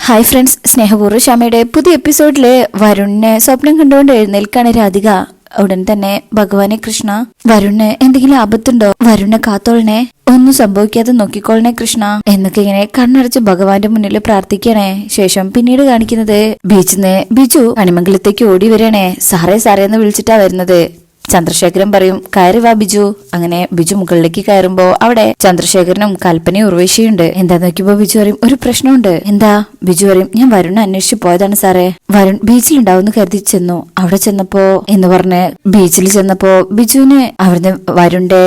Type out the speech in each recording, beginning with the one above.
Hi friends, സ്നേഹപൂർവ്വ ഷാമയുടെ പുതിയ എപ്പിസോഡില് വരുണിനെ സ്വപ്നം കണ്ടുകൊണ്ട് എഴുന്നേൽക്കാണ് രാധിക. ഉടൻ തന്നെ ഭഗവാനെ കൃഷ്ണ, വരുണിന് എന്തെങ്കിലും ആപത്തുണ്ടോ, വരുണിനെ കാത്തോളനെ, ഒന്നും സംഭവിക്കാതെ നോക്കിക്കോളനെ കൃഷ്ണ എന്നൊക്കെ ഇങ്ങനെ കണ്ണടച്ച് ഭഗവാന്റെ മുന്നിൽ പ്രാർത്ഥിക്കണേ. ശേഷം പിന്നീട് കാണിക്കുന്നത് ബീച്ചിന്ന് ബിജു കണിമംഗലത്തേക്ക് ഓടി വരണേ. സാറേ സാറേ എന്ന് വിളിച്ചിട്ടാ വരുന്നത്. ചന്ദ്രശേഖരൻ പറയും കയറി വാ ബിജു. അങ്ങനെ ബിജു മുകളിലേക്ക് കയറുമ്പോ അവിടെ ചന്ദ്രശേഖരനും കൽപ്പനയും ഉർവശിയുണ്ട്. എന്താ നോക്കിയപ്പോ ബിജു പറയും ഒരു പ്രശ്നമുണ്ട്. എന്താ? ബിജു പറയും ഞാൻ വരുണിനെ അന്വേഷിച്ചു പോയതാണ് സാറേ. വരുൺ ബീച്ചിലുണ്ടാവുമെന്ന് കരുതി ചെന്നു. അവിടെ ചെന്നപ്പോ എന്ന് പറഞ്ഞ് ബീച്ചിൽ ചെന്നപ്പോ ബിജുവിന് അവിടുന്ന് വരുണിന്റെ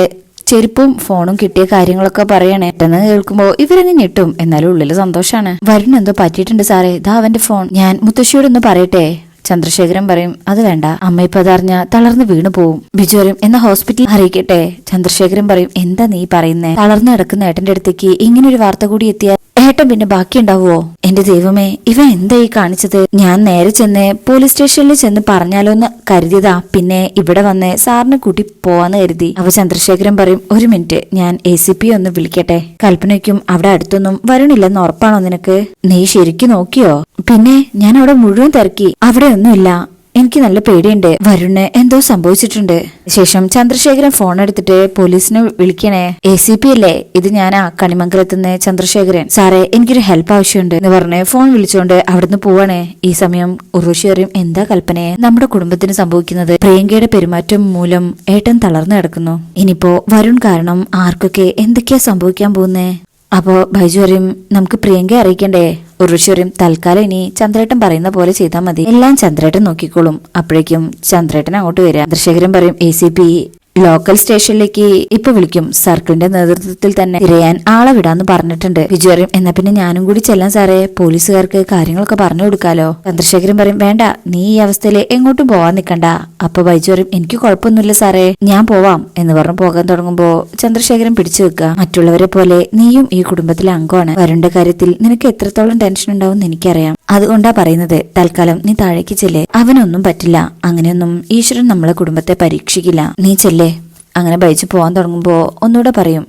ചെരുപ്പും ഫോണും കിട്ടിയ കാര്യങ്ങളൊക്കെ പറയണേ. പെട്ടെന്ന് കേൾക്കുമ്പോ ഇവരങ്ങ് ഞെട്ടും. എന്നാലും ഉള്ളില് സന്തോഷാണ്. വരുൺ എന്തോ പറ്റിയിട്ടുണ്ട് സാറേ, ഇതാ അവന്റെ ഫോൺ, ഞാൻ മുത്തശ്ശിയോടൊന്ന് പറയട്ടെ. ചന്ദ്രശേഖരൻ പറയും അത് വേണ്ട, അമ്മ ഇപ്പൊ അതറിഞ്ഞ തളർന്ന് വീണു പോവും. ബിജു പറയും എന്നാ ഹോസ്പിറ്റലിൽ അറിയിക്കട്ടെ. ചന്ദ്രശേഖരൻ പറയും എന്താ നീ പറയുന്നേ? തളർന്നു കിടക്കുന്ന ഏട്ടന്റെ അടുത്തേക്ക് ഇങ്ങനൊരു വാർത്ത കൂടി എത്തിയാൽ ഏട്ടൻ പിന്നെ ബാക്കി ഉണ്ടാവുമോ? എന്റെ ദൈവമേ, ഇവ എന്താ ഈ കാണിച്ചത്? ഞാൻ നേരെ ചെന്ന് പോലീസ് സ്റ്റേഷനിൽ ചെന്ന് പറഞ്ഞാലോന്ന് കരുതിയതാ, പിന്നെ ഇവിടെ വന്ന് സാറിനെ കൂട്ടി പോവാന്ന് കരുതി. അവ ചന്ദ്രശേഖരൻ പറയും ഒരു മിനിറ്റ്, ഞാൻ ACP ഒന്ന് വിളിക്കട്ടെ. കൽപ്പനയ്ക്കും അവിടെ അടുത്തൊന്നും വരണില്ലെന്ന് ഉറപ്പാണോ നിനക്ക്? നീ ശരിക്കും നോക്കിയോ? പിന്നെ ഞാൻ അവിടെ മുഴുവൻ തിരക്കി, അവിടെ ഒന്നുമില്ല. എനിക്ക് നല്ല പേടിയുണ്ട്, വരുണിന് എന്തോ സംഭവിച്ചിട്ടുണ്ട്. ശേഷം ചന്ദ്രശേഖരൻ ഫോൺ എടുത്തിട്ട് പോലീസിനെ വിളിക്കണേ. ACP അല്ലേ ഇത്? ഞാനാ കണിമംഗലത്തുനിന്ന് ചന്ദ്രശേഖരൻ. സാറേ എനിക്കൊരു ഹെൽപ്പ് ആവശ്യമുണ്ട് എന്ന് പറഞ്ഞ് ഫോൺ വിളിച്ചോണ്ട് അവിടുന്ന് പോവാണേ. ഈ സമയം ഉർവശി പറയും എന്താ കൽപ്പനയെ നമ്മുടെ കുടുംബത്തിന് സംഭവിക്കുന്നത്? പ്രിയങ്കയുടെ പെരുമാറ്റം മൂലം ഏട്ടൻ തളർന്നു കിടക്കുന്നു. ഇനിയിപ്പോ വരുൺ കാരണം ആർക്കൊക്കെ എന്തൊക്കെയാ സംഭവിക്കാൻ പോകുന്നേ? അപ്പോ ബൈജു പറയും നമുക്ക് പ്രിയങ്കയെ അറിയിക്കണ്ടേ? ഉർവശി പറയും തൽക്കാലം ഇനി ചന്ദ്രേട്ടൻ പറയുന്ന പോലെ ചെയ്താൽ മതി, എല്ലാം ചന്ദ്രേട്ടൻ നോക്കിക്കോളും. അപ്പോഴേക്കും ചന്ദ്രേട്ടൻ അങ്ങോട്ട് വരിക. ചന്ദ്രശേഖരൻ പറയും ACP ലോക്കൽ സ്റ്റേഷനിലേക്ക് ഇപ്പൊ വിളിക്കും, സർക്കിളിന്റെ നേതൃത്വത്തിൽ തന്നെ തിരയാൻ ആളെ വിടാന്ന് പറഞ്ഞിട്ടുണ്ട്. ബിജു പറയും എന്നാ പിന്നെ ഞാനും കൂടി ചെല്ലാൻ സാറേ, പോലീസുകാർക്ക് കാര്യങ്ങളൊക്കെ പറഞ്ഞു കൊടുക്കാലോ. ചന്ദ്രശേഖരൻ പറയും വേണ്ട, നീ ഈ അവസ്ഥയില് എങ്ങോട്ടും പോവാൻ നിക്കണ്ട. അപ്പൊ ബൈജു പറയും എനിക്ക് കുഴപ്പമൊന്നുമില്ല സാറേ, ഞാൻ പോവാം എന്ന് പറഞ്ഞു പോകാൻ തുടങ്ങുമ്പോ ചന്ദ്രശേഖരൻ പിടിച്ചു വെക്കുക. മറ്റുള്ളവരെ പോലെ നീയും ഈ കുടുംബത്തിലെ അംഗമാണ്. വരുണിന്റെ കാര്യത്തിൽ നിനക്ക് എത്രത്തോളം ടെൻഷൻ ഉണ്ടാവും എനിക്കറിയാം. അതുകൊണ്ടാ പറയുന്നത്, തൽക്കാലം നീ താഴേക്ക് ചെല്ലേ, അവനൊന്നും പറ്റില്ല. അങ്ങനെയൊന്നും ഈശ്വരൻ നമ്മളെ കുടുംബത്തെ പരീക്ഷിക്കില്ല, നീ ചെല്ലേ. അങ്ങനെ ബൈജു പോവാൻ തുടങ്ങുമ്പോ ഒന്നുകൂടെ പറയും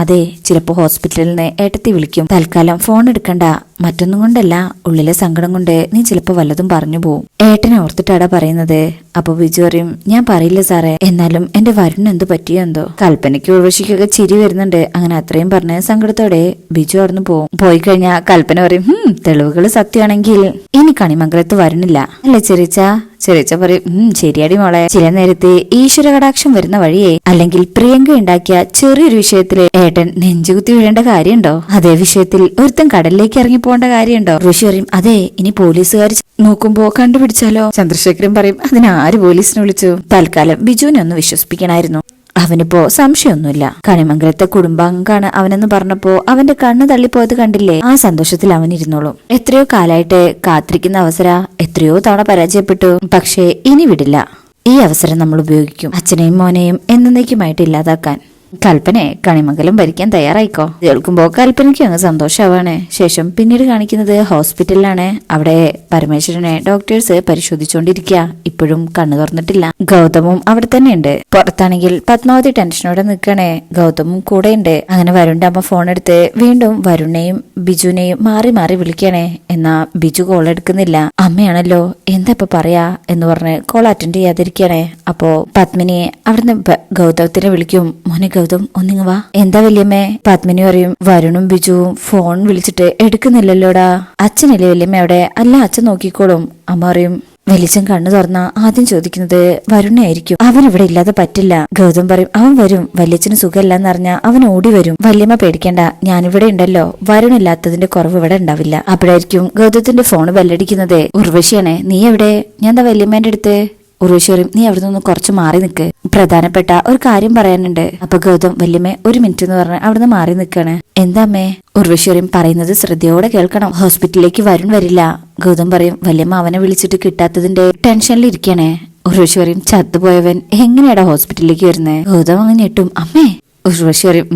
അതെ, ചിലപ്പോ ഹോസ്പിറ്റലിൽ നിന്ന് ഏട്ടത്തി വിളിക്കും, തൽക്കാലം ഫോൺ എടുക്കണ്ട. മറ്റൊന്നും കൊണ്ടല്ല, ഉള്ളിലെ സങ്കടം കൊണ്ട് നീ ചിലപ്പോ വല്ലതും പറഞ്ഞു പോവും. ഏട്ടനെ ഓർത്തിട്ടാടാ പറയുന്നത്. അപ്പൊ ബിജു പറയും ഞാൻ പറയില്ല സാറേ, എന്നാലും എന്റെ വരുണിന് എന്ത് പറ്റിയോ എന്തോ. കൽപ്പനയ്ക്ക് ഉർവശിക്കൊക്കെ ചിരി വരുന്നുണ്ട്. അങ്ങനെ അത്രയും പറഞ്ഞ് സങ്കടത്തോടെ ബിജു അവിടുന്ന് പോവും. പോയി കഴിഞ്ഞാ കൽപ്പന പറയും തെളിവുകൾ സത്യമാണെങ്കിൽ ഇനി കണിമംഗലത്ത് വരുന്നില്ല അല്ലേ ചെറിച്ച? ചെറിച്ച പറയും ശരിയാടി മോളെ, ചില നേരത്തെ ഈശ്വര കടാക്ഷം വരുന്ന വഴിയേ, അല്ലെങ്കിൽ പ്രിയങ്ക ഉണ്ടാക്കിയ ചെറിയൊരു വിഷയത്തില് ഏട്ടൻ നെഞ്ചുകുത്തി വീഴേണ്ട കാര്യമുണ്ടോ? അതേ വിഷയത്തിൽ ഒരുത്തൻ കടലിലേക്ക് ഇറങ്ങി പോകേണ്ട കാര്യമുണ്ടോ? ഋഷി പറയും അതെ, ഇനി പോലീസുകാർ നോക്കുമ്പോ കണ്ടുപിടിച്ചാലോ? ചന്ദ്രശേഖരൻ പറയും അതിനാര് പോലീസിനെ വിളിച്ചു? തൽക്കാലം ബിജുവിനെ ഒന്ന് വിശ്വസിപ്പിക്കണായിരുന്നു. അവനിപ്പോ സംശയമൊന്നുമില്ല, കണിമംഗലത്തെ കുടുംബാംഗാണ് അവനെന്ന് പറഞ്ഞപ്പോ അവന്റെ കണ്ണ് തള്ളിപ്പോയത് കണ്ടില്ലേ? ആ സന്തോഷത്തിൽ അവനിരുന്നോളും. എത്രയോ കാലായിട്ട് കാത്തിരിക്കുന്ന അവസര എത്രയോ തവണ പരാജയപ്പെട്ടു, പക്ഷേ ഇനി വിടില്ല. ഈ അവസരം നമ്മൾ ഉപയോഗിക്കും, അച്ഛനെയും മോനെയും എന്നേക്കുമായിട്ട് ഇല്ലാതാക്കാൻ. കൽപ്പനെ കണിമംഗലം ഭരിക്കാൻ തയ്യാറായിക്കോ. കേൾക്കുമ്പോ കൽപ്പനയ്ക്ക് അങ്ങ് സന്തോഷാവാണ്. ശേഷം പിന്നീട് കാണിക്കുന്നത് ഹോസ്പിറ്റലിലാണ്. അവിടെ പരമേശ്വരനെ ഡോക്ടേഴ്സ് പരിശോധിച്ചുകൊണ്ടിരിക്കുക. ഇപ്പോഴും കണ്ണു തുറന്നിട്ടില്ല. ഗൗതമും അവിടെ തന്നെ ഉണ്ട്. പുറത്താണെങ്കിൽ പത്മാവതി ടെൻഷനോടെ നിൽക്കണേ. ഗൗതമും കൂടെ ഉണ്ട്. അങ്ങനെ വരുണിന്റെ അമ്മ ഫോൺ എടുത്ത് വീണ്ടും വരുണിനെയും ബിജുവിനെയും മാറി മാറി വിളിക്കണേ. എന്നാ ബിജു കോൾ എടുക്കുന്നില്ല. അമ്മയാണല്ലോ, എന്താ ഇപ്പൊ പറയാ എന്ന് പറഞ്ഞ് കോൾ അറ്റൻഡ് ചെയ്യാതിരിക്കണേ. അപ്പോ പത്മിനിയെ അവിടുന്ന് ഗൗതമത്തിനെ വിളിക്കും. മോനെ ഗൗതം ഒന്നിങ്ങ് വാ. എന്താ വല്യമ്മേ? പത്മിനി പറയും വരുണും ബിജുവും ഫോൺ വിളിച്ചിട്ട് എടുക്കുന്നില്ലല്ലോടാ. അച്ഛനല്ലേ വല്യമ്മ അവിടെ? അല്ല അച്ഛൻ നോക്കിക്കോളും. അമ്മ പറയും വലിച്ചൻ കണ്ണു തുറന്ന ആദ്യം ചോദിക്കുന്നത് വരുണായിരിക്കും, അവൻ ഇവിടെ ഇല്ലാതെ പറ്റില്ല. ഗൗതം പറയും അവൻ വരും, വല്യച്ഛന് സുഖമില്ലെന്നറിഞ്ഞ അവൻ ഓടി വരും. വല്യമ്മ പേടിക്കണ്ട, ഞാനിവിടെ ഉണ്ടല്ലോ, വരുണില്ലാത്തതിന്റെ കുറവ് ഇവിടെ ഉണ്ടാവില്ല. അപ്പോഴായിരിക്കും ഗൗതത്തിന്റെ ഫോണ് ബെല്ലടിക്കുന്നത്. ഉർവശിയാണേ, നീ എവിടെ? ഞാൻ എന്താ വല്യമ്മേന്റെ അടുത്ത്. ഉർവശി പറയും നീ അവിടെ നിന്ന് കുറച്ച് മാറി നിൽക്ക്, പ്രധാനപ്പെട്ട ഒരു കാര്യം പറയാനുണ്ട്. അപ്പൊ ഗൗതം വല്യമ്മേ ഒരു മിനിറ്റ് എന്ന് പറഞ്ഞ് അവിടുന്ന് മാറി നിൽക്കാണ്. എന്താ അമ്മേ? ഉർവശി പറയും പറയുന്നത് ശ്രദ്ധയോടെ കേൾക്കണം, ഹോസ്പിറ്റലിലേക്ക് വരുൺ വരില്ല. ഗൗതം പറയും വല്യമ്മ അവനെ വിളിച്ചിട്ട് കിട്ടാത്തതിന്റെ ടെൻഷനിൽ ഇരിക്കണേ. ഉർവശി പറയും ചത്തുപോയവൻ എങ്ങനെയാടാ ഹോസ്പിറ്റലിലേക്ക് വരുന്നേ? ഗൗതം അങ്ങ് ഞെട്ടും. അമ്മേ ഉർവശി പറയും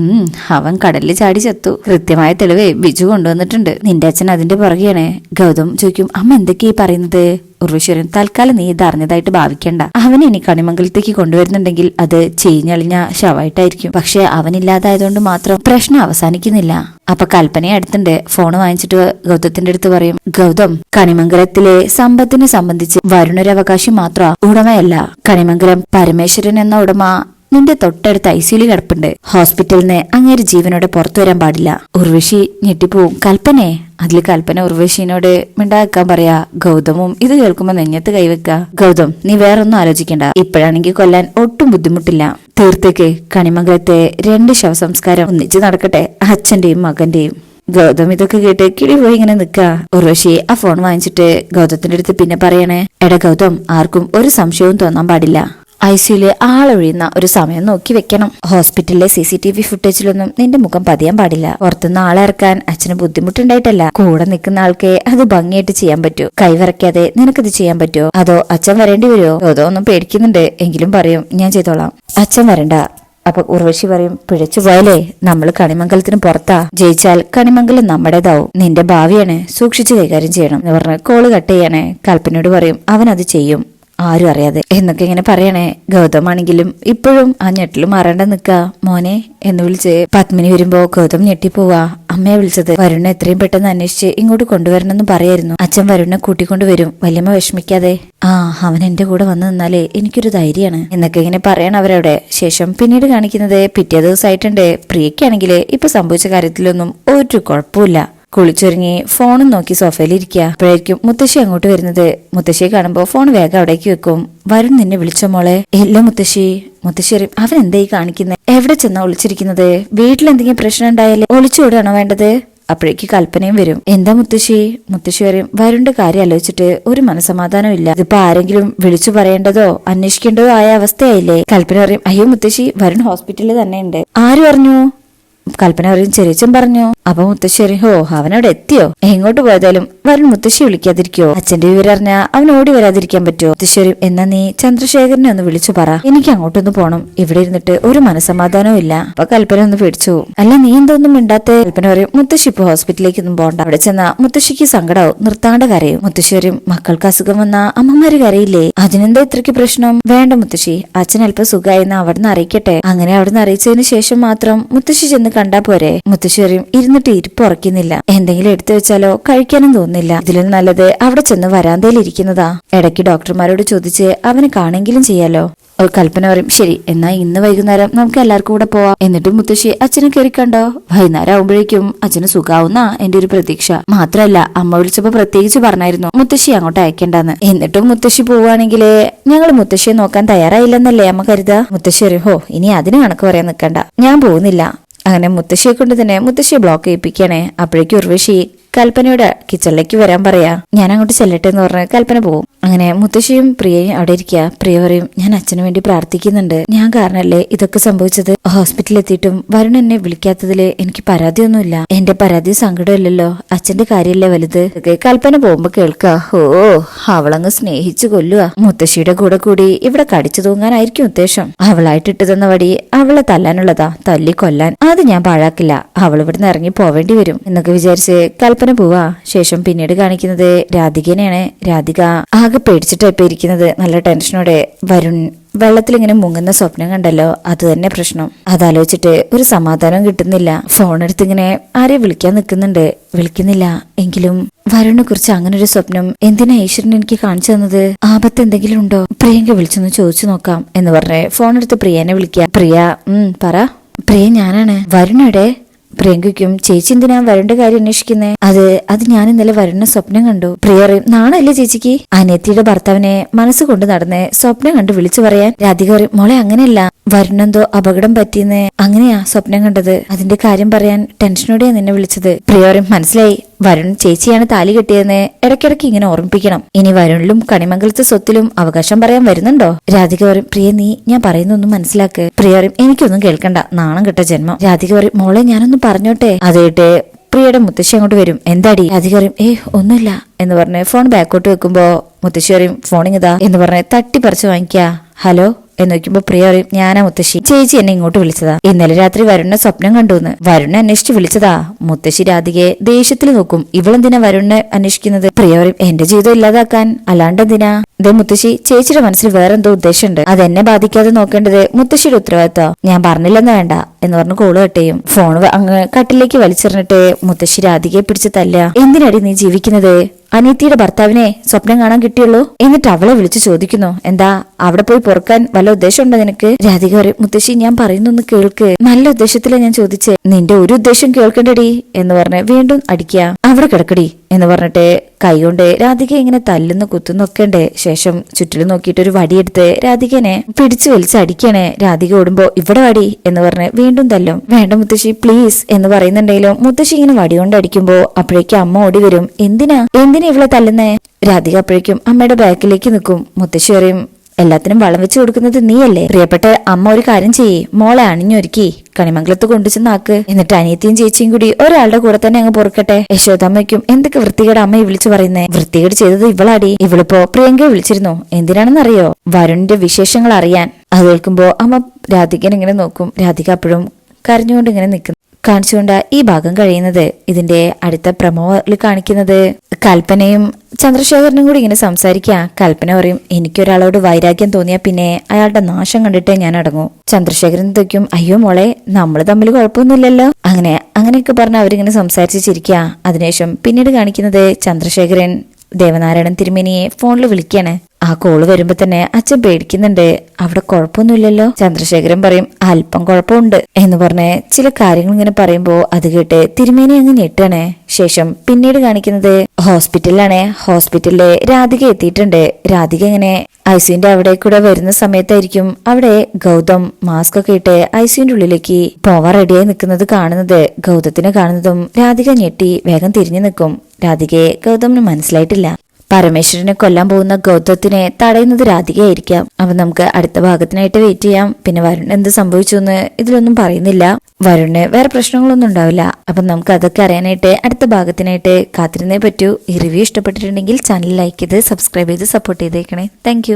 അവൻ കടലിൽ ചാടി ചത്തു. കൃത്യമായ തെളിവേ ബിജു കൊണ്ടുവന്നിട്ടുണ്ട്. നിന്റെ അച്ഛൻ അതിന്റെ പുറകെയാണ്. ഗൗതം ചോദിക്കും, അമ്മ എന്തൊക്കെയാ പറയുന്നത്? ഉർവശി പറയും, തൽക്കാലം നീ ഇത് അറിഞ്ഞതായിട്ട് ഭാവിക്കണ്ട. അവൻ ഇനി കണിമംഗലത്തേക്ക് കൊണ്ടുവരുന്നുണ്ടെങ്കിൽ അത് ചീഞ്ഞളിഞ്ഞ ശവമായിട്ടായിരിക്കും. പക്ഷെ അവനില്ലാതായതുകൊണ്ട് മാത്രം പ്രശ്നം അവസാനിക്കുന്നില്ല. അപ്പൊ കൽപ്പനയെ അടുത്തുണ്ട്. ഫോണ് വാങ്ങിച്ചിട്ട് ഗൗതത്തിന്റെ അടുത്ത് പറയും, ഗൗതം, കണിമംഗലത്തിലെ സമ്പത്തിനെ സംബന്ധിച്ച് വരുണൊരവകാശം മാത്രം ഉടമയല്ല. കണിമംഗലം പരമേശ്വരൻ എന്ന ഉടമ നിന്റെ തൊട്ടടുത്ത് ഐസിയിൽ കിടപ്പുണ്ട്. ഹോസ്പിറ്റലിൽ നിന്ന് അങ്ങേര് ജീവനോടെ പുറത്തു വരാൻ പാടില്ല. ഉർവശി ഞെട്ടിപ്പോവും. കൽപ്പനെ? അതിൽ കൽപ്പന ഉർവശിനോട് മിണ്ടാക്കാൻ പറയാ. ഗൗതമും ഇത് കേൾക്കുമ്പോ നെഞ്ഞത്ത് കൈവെക്ക. ഗൗതം, നീ വേറൊന്നും ആലോചിക്കണ്ട. ഇപ്പോഴാണെങ്കിൽ കൊല്ലാൻ ഒട്ടും ബുദ്ധിമുട്ടില്ല. തീർത്തേക്ക് കണിമംഗലത്തെ 2 ശവസംസ്കാരം ഒന്നിച്ച് നടക്കട്ടെ, അച്ഛന്റെയും മകന്റെയും. ഗൗതം ഇതൊക്കെ കേട്ട് കിളി പോയി ഇങ്ങനെ നിക്ക. ഉർവശി ആ ഫോൺ വാങ്ങിച്ചിട്ട് ഗൗതത്തിന്റെ അടുത്ത് പിന്നെ പറയണേ, എടാ ഗൗതം, ആർക്കും ഒരു സംശയവും തോന്നാൻ പാടില്ല. ഐസിയുല് ആളൊഴിയുന്ന ഒരു സമയം നോക്കി വെക്കണം. ഹോസ്പിറ്റലിലെ CCTV ഫുട്ടേജിലൊന്നും നിന്റെ മുഖം പതിയാൻ പാടില്ല. പുറത്തുനിന്ന് ആളെ ഇറക്കാൻ അച്ഛന് ബുദ്ധിമുട്ടുണ്ടായിട്ടല്ല, കൂടെ നിൽക്കുന്ന ആൾക്കെ അത് ഭംഗിയായിട്ട് ചെയ്യാൻ പറ്റൂ. കൈവറക്കാതെ നിനക്കത് ചെയ്യാൻ പറ്റുമോ? അതോ അച്ഛൻ വരേണ്ടി വരുമോ? അതോ ഒന്നും പേടിക്കുന്നുണ്ട് എങ്കിലും പറയും, ഞാൻ ചെയ്തോളാം. അച്ഛൻ വരണ്ട. അപ്പൊ ഉർവശി പറയും, പിഴച്ചു പോയാലേ നമ്മൾ കണിമംഗലത്തിന് പുറത്താ. ജയിച്ചാൽ കണിമംഗലം നമ്മുടേതാവും. നിന്റെ ഭാവിയാണ്, സൂക്ഷിച്ചു കൈകാര്യം ചെയ്യണം എന്ന് പറഞ്ഞ് കോള് കട്ട് ചെയ്യണേ. കൽപ്പനയോട് പറയും, അവൻ അത് ചെയ്യും, ആരും അറിയാതെ എന്നൊക്കെ ഇങ്ങനെ പറയണേ. ഗൗതമാണെങ്കിലും ഇപ്പോഴും ആ ഞെട്ടില് മാറേണ്ട നിക്ക. മോനെ എന്ന് വിളിച്ച് പത്മിനി വരുമ്പോ ഗൗതം ഞെട്ടിപ്പോവാ. അമ്മയെ വിളിച്ചത് വരുണിനെ എത്രയും പെട്ടെന്ന് അന്വേഷിച്ച് ഇങ്ങോട്ട് കൊണ്ടുവരണമെന്ന് പറയായിരുന്നു. അച്ഛൻ വരുണിനെ കൂട്ടിക്കൊണ്ടുവരും, വല്യമ്മ വിഷമിക്കാതെ. അവൻ എന്റെ കൂടെ വന്നു നിന്നാലേ എനിക്കൊരു ധൈര്യമാണ് എന്നൊക്കെ ഇങ്ങനെ പറയണം അവരവിടെ. ശേഷം പിന്നീട് കാണിക്കുന്നത് പിറ്റേ ദിവസമായിട്ടുണ്ട്. പ്രിയക്കാണെങ്കിൽ ഇപ്പൊ സംഭവിച്ച കാര്യത്തിലൊന്നും ഒരു കുഴപ്പമില്ല. കുളിച്ചൊരുങ്ങി ഫോണും നോക്കി സോഫയിലിരിക്കുക. അപ്പോഴായിരിക്കും മുത്തശ്ശി അങ്ങോട്ട് വരുന്നത്. മുത്തശ്ശിയെ കാണുമ്പോ ഫോൺ വേഗം അവിടേക്ക് വെക്കും. വരുൺ നിന്നെ വിളിച്ചോ മോളെ? ഇല്ല മുത്തശ്ശി. മുത്തശ്ശി അറിയും, അവൻ എന്തായി കാണിക്കുന്നത്? എവിടെ ചെന്നാ ഒളിച്ചിരിക്കുന്നത്? വീട്ടിലെന്തെങ്കിലും പ്രശ്നം ഉണ്ടായാലേ ഒളിച്ചോടാണോ വേണ്ടത്? അപ്പോഴേക്ക് കൽപ്പനയും വരും. എന്താ മുത്തശ്ശി? മുത്തശ്ശി പറയും, വരുണിന്റെ കാര്യം ആലോചിച്ചിട്ട് ഒരു മനസമാധാനം ഇല്ല. ഇതിപ്പോ ആരെങ്കിലും വിളിച്ചു പറയേണ്ടതോ അന്വേഷിക്കേണ്ടതോ ആയ അവസ്ഥയായില്ലേ? കൽപ്പന പറയും, അയ്യോ മുത്തശ്ശി, വരുൺ ഹോസ്പിറ്റലിൽ തന്നെ ഉണ്ട്. ആര് പറഞ്ഞു? കൽപ്പന പറയും, ചെറിയച്ചൻ പറഞ്ഞു. അപ്പൊ മുത്തശ്ശി പറയും, ഹോ, അവനവിടെ എത്തിയോ? എങ്ങോട്ട് പോയതാലും വരുൺ മുത്തശ്ശി വിളിക്കാതിരിക്കോ? അച്ഛന്റെ വിവരം അറിഞ്ഞാ അവൻ ഓടി വരാതിരിക്കാൻ പറ്റുമോ? മുത്തശ്ശി പറയും, എന്നാ നീ ചന്ദ്രശേഖരനെ ഒന്ന് വിളിച്ചു പറ, എനിക്ക് അങ്ങോട്ടൊന്ന് പോണം. ഇവിടെ ഇരുന്നിട്ട് ഒരു മനസമാധാനവും ഇല്ല. അപ്പൊ കൽപ്പന ഒന്ന് പേടിച്ചു. അല്ല നീ എന്തൊന്നും മിണ്ടാത്തെ? കൽപ്പന പറയും, മുത്തശ്ശി ഇപ്പൊ ഹോസ്പിറ്റലിലേക്കൊന്നും പോണ്ട. അവിടെ ചെന്നാ മുത്തശ്ശിക്ക് സങ്കടാവും, നിർത്താണ്ട് കരയും. മുത്തശ്ശി പറയും, മക്കൾക്ക് അസുഖം വന്നാ അമ്മമാര് കരയില്ലേ? അതിനെന്താ ഇത്രയ്ക്ക് പ്രശ്നം? വേണ്ട മുത്തശ്ശി, അച്ഛൻ അല്പം സുഖമായെന്ന് അവിടുന്ന് അറിയിക്കട്ടെ. അങ്ങനെ അവിടുന്ന് അറിയിച്ചതിന് ശേഷം മാത്രം മുത്തശ്ശി ചെന്ന് കണ്ടാ പോരെ? മുത്തശ്ശി പറയും, ഇരുന്നിട്ട് ഇരിപ്പ് ഉറക്കുന്നില്ല, എന്തെങ്കിലും എടുത്തു വെച്ചാലോ കഴിക്കാനും തോന്നില്ല. ഇതിലും നല്ലത് അവിടെ ചെന്ന് വരാന്തയിൽ ഇരിക്കുന്നതാ. ഇടയ്ക്ക് ഡോക്ടർമാരോട് ചോദിച്ച് അവന് കാണെങ്കിലും ചെയ്യാലോ. കൽപ്പന പറയും, ശരി, എന്നാ ഇന്ന് വൈകുന്നേരം നമുക്ക് എല്ലാവർക്കും കൂടെ പോവാം. എന്നിട്ട് മുത്തശ്ശി അച്ഛനെ കയറി കണ്ടോ? വൈകുന്നേരം ആവുമ്പോഴേക്കും അച്ഛന് സുഖാവുന്ന എന്റെ ഒരു പ്രതീക്ഷ. മാത്രല്ല അമ്മ വിളിച്ചപ്പോ പ്രത്യേകിച്ച് പറഞ്ഞായിരുന്നു മുത്തശ്ശി അങ്ങോട്ട് അയക്കണ്ടെന്ന്. എന്നിട്ടും മുത്തശ്ശി പോവുകയാണെങ്കില് ഞങ്ങൾ മുത്തശ്ശിയെ നോക്കാൻ തയ്യാറായില്ലെന്നല്ലേ അമ്മ കരുതാ? മുത്തശ്ശി പറയും, ഹോ, ഇനി അതിന് കണക്ക് പറയാൻ നിൽക്കണ്ട, ഞാൻ പോകുന്നില്ല. അങ്ങനെ മുത്തശ്ശിയെ കൊണ്ട് തന്നെ മുത്തശ്ശിയെ ബ്ലോക്ക് ചെയ്യിപ്പിക്കണേ. അപ്പോഴേക്കും ഉർവശി കൽപ്പനയോട് കിച്ചണിലേക്ക് വരാൻ പറയാ. ഞാൻ അങ്ങോട്ട് ചെല്ലട്ടെ എന്ന് പറഞ്ഞ് കൽപ്പന പോകും. അങ്ങനെ മുത്തശ്ശിയും പ്രിയയും അവിടെ ഇരിക്കുക. പ്രിയ പറയും, ഞാൻ അച്ഛനു വേണ്ടി പ്രാർത്ഥിക്കുന്നുണ്ട്. ഞാൻ കാരണല്ലേ ഇതൊക്കെ സംഭവിച്ചത്. ഹോസ്പിറ്റലിൽ എത്തിയിട്ടും വരുൺ എന്നെ വിളിക്കാത്തതില് എനിക്ക് പരാതിയൊന്നുമില്ല. എന്റെ പരാതി സങ്കടമില്ലല്ലോ, അച്ഛന്റെ കാര്യമല്ലേ വലുത്. കൽപ്പന പോകുമ്പോ കേൾക്കുക, ഓ, അവളങ്ങ് സ്നേഹിച്ചു കൊല്ലുക. മുത്തശ്ശിയുടെ കൂടെ കൂടി ഇവിടെ കടിച്ചു തൂങ്ങാനായിരിക്കും ഉദ്ദേശം. അവളായിട്ട് ഇട്ടു തന്ന വടി അവളെ തല്ലാനുള്ളതാ, തല്ലി കൊല്ലാൻ. അത് ഞാൻ പാഴാക്കില്ല. അവൾ ഇവിടുന്ന് ഇറങ്ങി പോവേണ്ടി വരും എന്നൊക്കെ വിചാരിച്ച് കൽപ്പന പോവാ. ശേഷം പിന്നീട് കാണിക്കുന്നത് രാധികനെയാണ്. രാധിക ആകെ പേടിച്ചിട്ടായിപ്പോ ഇരിക്കുന്നത്. നല്ല ടെൻഷനോടെ വരുൺ വെള്ളത്തിലിങ്ങനെ മുങ്ങുന്ന സ്വപ്നം കണ്ടല്ലോ, അത് തന്നെ പ്രശ്നം. അതാലോചിച്ചിട്ട് ഒരു സമാധാനം കിട്ടുന്നില്ല. ഫോണെടുത്ത് ഇങ്ങനെ ആരെ വിളിക്കാൻ നിൽക്കുന്നുണ്ട്, വിളിക്കുന്നില്ല. എങ്കിലും വരുണിനെ കുറിച്ച് അങ്ങനെ ഒരു സ്വപ്നം എന്തിനാ ഈശ്വരൻ എനിക്ക് കാണിച്ചു തന്നത്? ആപത്ത് എന്തെങ്കിലും ഉണ്ടോ? പ്രിയങ്ക വിളിച്ചൊന്ന് ചോദിച്ചു നോക്കാം എന്ന് പറഞ്ഞ് ഫോണെടുത്ത് പ്രിയനെ വിളിക്കുക. പ്രിയ, പറ. പ്രിയ, ഞാനാണ്. വരുണയുടെ പ്രിയങ്കയ്ക്കും, ചേച്ചി എന്തിനാ വരുണിന്റെ കാര്യം അന്വേഷിക്കുന്നേ? അത് ഞാൻ ഇന്നലെ വരുണിനെ സ്വപ്നം കണ്ടു. പ്രിയ പറയും, നാണല്ലേ ചേച്ചിക്ക്? അനിയത്തിയുടെ ഭർത്താവിനെ മനസ്സുകൊണ്ട് നടന്ന് സ്വപ്നം കണ്ട് വിളിച്ചു പറയാൻ. രാധിക പറയും, മോളെ അങ്ങനെയല്ല, വരുണെന്തോ അപകടം പറ്റിയെന്ന്, അങ്ങനെയാ സ്വപ്നം കണ്ടത്. അതിന്റെ കാര്യം പറയാൻ ടെൻഷനോടെയാ നിന്നെ വിളിച്ചത്. പ്രിയ പറയും, മനസ്സിലായി, വരുൺ ചേച്ചിയാണ് താലി കെട്ടിയതെന്ന് ഇടയ്ക്കിടയ്ക്ക് ഇങ്ങനെ ഓർമ്മിപ്പിക്കണം. ഇനി വരുണിലും കണിമംഗലത്തെ സ്വത്തിലും അവകാശം പറയാൻ വരുന്നുണ്ടോ? രാധിക പറയും, പ്രിയ നീ ഞാൻ പറയുന്നൊന്നും മനസ്സിലാക്ക്. പ്രിയ പറയും, എനിക്കൊന്നും കേൾക്കണ്ട, നാണം കെട്ട ജന്മം. രാധിക പറയും, മോളെ ഞാനൊന്നും പറഞ്ഞോട്ടെ. അതേട്ടെ പ്രിയയുടെ മുത്തശ്ശി അങ്ങോട്ട് വരും. എന്താടി? രാധിക പറയും, ഒന്നുമില്ല എന്ന് പറഞ്ഞ് ഫോൺ ബാക്കോട്ട് വെക്കുമ്പോ മുത്തശ്ശി പറയും, ഫോണിങ്ങിതാ എന്ന് പറഞ്ഞ് തട്ടിപ്പറിച്ച് വാങ്ങിക്ക. ഹലോ എന്ന് നോക്കുമ്പോ പ്രിയ പറയും ഞാനാ മുത്തശ്ശി, ചേച്ചി എന്നെ ഇങ്ങോട്ട് വിളിച്ചതാ. ഇന്നലെ രാത്രി വരുണിനെ സ്വപ്നം കണ്ടുവന്ന്. വരുണിനെ അന്വേഷിച്ച് വിളിച്ചതാ. മുത്തശ്ശി രാധികയെ ദേഷ്യത്തിൽ നോക്കും. ഇവളെന്തിനാ വരുണിനെ അന്വേഷിക്കുന്നത്? പ്രിയ പറയും എന്റെ ജീവിതം ഇല്ലാതാക്കാൻ, അല്ലാണ്ട് എന്തിനാ? ദേ മുത്തശ്ശി, ചേച്ചിയുടെ മനസ്സിൽ വേറെന്തോ ഉദ്ദേശമുണ്ട്. അതെന്നെ ബാധിക്കാതെ നോക്കേണ്ടത് മുത്തശ്ശിയുടെ ഉത്തരവാദിത്തം. ഞാൻ പറഞ്ഞില്ലെന്ന് വേണ്ട എന്ന് പറഞ്ഞ് കോള് കട്ട് ചെയ്യും. ഫോൺ അങ്ങ് കട്ടിലേക്ക് വലിച്ചെറിഞ്ഞിട്ട് മുത്തശ്ശി രാധികയെ പിടിച്ച് തല്ല. എന്തിനടി നീ ജീവിക്കുന്നത്? അനിയത്തിയുടെ ഭർത്താവിനെ സ്വപ്നം കാണാൻ കിട്ടിയുള്ളൂ. എന്നിട്ട് അവളെ വിളിച്ചു ചോദിക്കുന്നു, എന്താ അവിടെ പോയി പൊറുക്കാൻ വല്ല ഉദ്ദേശമുണ്ടോ നിനക്ക്? രാധിക പറയും, മുത്തശ്ശി ഞാൻ പറയുന്നൊന്ന് കേൾക്ക്. നല്ല ഉദ്ദേശത്തിലാണ് ഞാൻ ചോദിച്ചേ. നിന്റെ ഒരു ഉദ്ദേശം കേൾക്കണ്ടടി എന്ന് പറഞ്ഞ് വീണ്ടും അടിക്കുക. അവിടെ കിടക്കടി എന്ന് പറഞ്ഞിട്ട് കൈകൊണ്ട് രാധിക ഇങ്ങനെ തല്ലുന്നു കുത്തുന്നൊക്കെ ഉണ്ട്. ശേഷം ചുറ്റിലും നോക്കിയിട്ട് ഒരു വടിയെടുത്ത് രാധികനെ പിടിച്ചു വലിച്ച് അടിക്കണേ. രാധിക ഓടുമ്പോ ഇവിടെ വടി എന്ന് പറഞ്ഞ് വീണ്ടും തല്ലും. വേണ്ട മുത്തശ്ശി പ്ലീസ് എന്ന് പറയുന്നുണ്ടെങ്കിലും മുത്തശ്ശി ഇങ്ങനെ വടി കൊണ്ട് അടിക്കുമ്പോ അപ്പോഴേക്കും അമ്മ ഓടി വരും. എന്തിനാ ഇവളെ തല്ലുന്നേ? രാധിക അപ്പോഴേക്കും അമ്മയുടെ ബാക്കിലേക്ക് നിൽക്കും. മുത്തശ്ശി പറയും, എല്ലാത്തിനും വളം വെച്ച് കൊടുക്കുന്നത് നീയല്ലേ? പ്രിയപ്പെട്ട അമ്മ ഒരു കാര്യം ചെയ്യേ, മോളെ അണിഞ്ഞൊരുക്കി കണിമംഗലത്ത് കൊണ്ടുചെന്നാക്ക്. എന്നിട്ട് അനിയത്തിയും ചേച്ചിയും കൂടി ഒരാളുടെ കൂടെ തന്നെ അങ്ങ് പൊറുക്കട്ടെ. യശോദമ്മയ്ക്കും എന്തൊക്കെ വൃത്തികേട് അമ്മയെ വിളിച്ചു പറയുന്നേ? വൃത്തികേട് ചെയ്തത് ഇവളാടി. ഇവളിപ്പോ പ്രിയങ്കയെ വിളിച്ചിരുന്നു. എന്തിനാണെന്നറിയോ? വരുണിന്റെ വിശേഷങ്ങൾ അറിയാൻ. അത് കേൾക്കുമ്പോ അമ്മ രാധികനെ ഇങ്ങനെ നോക്കും. രാധിക അപ്പോഴും കരഞ്ഞുകൊണ്ട് ഇങ്ങനെ നിൽക്കുന്നു. കാണിച്ചുകൊണ്ട് ഈ ഭാഗം കഴിയുന്നത്. ഇതിന്റെ അടുത്ത പ്രമോയിൽ കാണിക്കുന്നത് കൽപ്പനയും ചന്ദ്രശേഖരനും കൂടി ഇങ്ങനെ സംസാരിക്കുക. കൽപ്പന പറയും, എനിക്കൊരാളോട് വൈരാഗ്യം തോന്നിയാ പിന്നെ അയാളുടെ നാശം കണ്ടിട്ടേ ഞാൻ അടങ്ങൂ. ചന്ദ്രശേഖരൻ തയ്ക്കും, അയ്യോ മോളെ നമ്മൾ തമ്മിൽ കുഴപ്പമൊന്നുമില്ലല്ലോ. അങ്ങനെയൊക്കെ പറഞ്ഞ് അവരിങ്ങനെ സംസാരിച്ച് ചിരിക്കുക. അതിനുശേഷം പിന്നീട് കാണിക്കുന്നത് ചന്ദ്രശേഖരൻ ദേവനാരായണൻ തിരുമേനിയെ ഫോണിൽ വിളിക്കാണ്. ആ കോള് വരുമ്പോ തന്നെ അച്ഛൻ പേടിക്കുന്നുണ്ട്. അവിടെ കുഴപ്പമൊന്നുമില്ലല്ലോ. ചന്ദ്രശേഖരൻ പറയും, അല്പം കുഴപ്പമുണ്ട് എന്ന് പറഞ്ഞ് ചില കാര്യങ്ങൾ ഇങ്ങനെ പറയുമ്പോ അത് കേട്ട് തിരുമേനി അങ്ങ് ഞെട്ടാണ്. ശേഷം പിന്നീട് കാണിക്കുന്നത് ഹോസ്പിറ്റലിലാണ്. ഹോസ്പിറ്റലില് രാധിക എത്തിയിട്ടുണ്ട്. രാധിക ഇങ്ങനെ ഐസിയുന്റെ അവിടെ കൂടെ വരുന്ന സമയത്തായിരിക്കും അവിടെ ഗൗതം മാസ്ക് ഒക്കെ ഇട്ട് ഐസിയുന്റെ ഉള്ളിലേക്ക് പോവാൻ റെഡിയായി നിൽക്കുന്നത് കാണുന്നത്. ഗൗതത്തിനെ കാണുന്നതും രാധിക ഞെട്ടി വേഗം തിരിഞ്ഞു നിൽക്കും. രാധികയെ ഗൗതമിന് മനസ്സിലായിട്ടില്ല. പരമേശ്വരനെ കൊല്ലാൻ പോകുന്ന ഗൗതത്തിനെ തടയുന്നത് രാധികയായിരിക്കാം. അപ്പൊ നമുക്ക് അടുത്ത ഭാഗത്തിനായിട്ട് വെയിറ്റ് ചെയ്യാം. പിന്നെ വരുൺ എന്ത് സംഭവിച്ചു എന്ന് ഇതിലൊന്നും പറയുന്നില്ല. വരുണിന് വേറെ പ്രശ്നങ്ങളൊന്നും ഉണ്ടാവില്ല. അപ്പൊ നമുക്ക് അതൊക്കെ അറിയാനായിട്ട് അടുത്ത ഭാഗത്തിനായിട്ട് കാത്തിരുന്നേ പറ്റൂ. ഈ റിവ്യൂ ഇഷ്ടപ്പെട്ടിട്ടുണ്ടെങ്കിൽ ചാനൽ ലൈക്ക് ചെയ്ത് സബ്സ്ക്രൈബ് ചെയ്ത് സപ്പോർട്ട് ചെയ്തേക്കണേ. താങ്ക്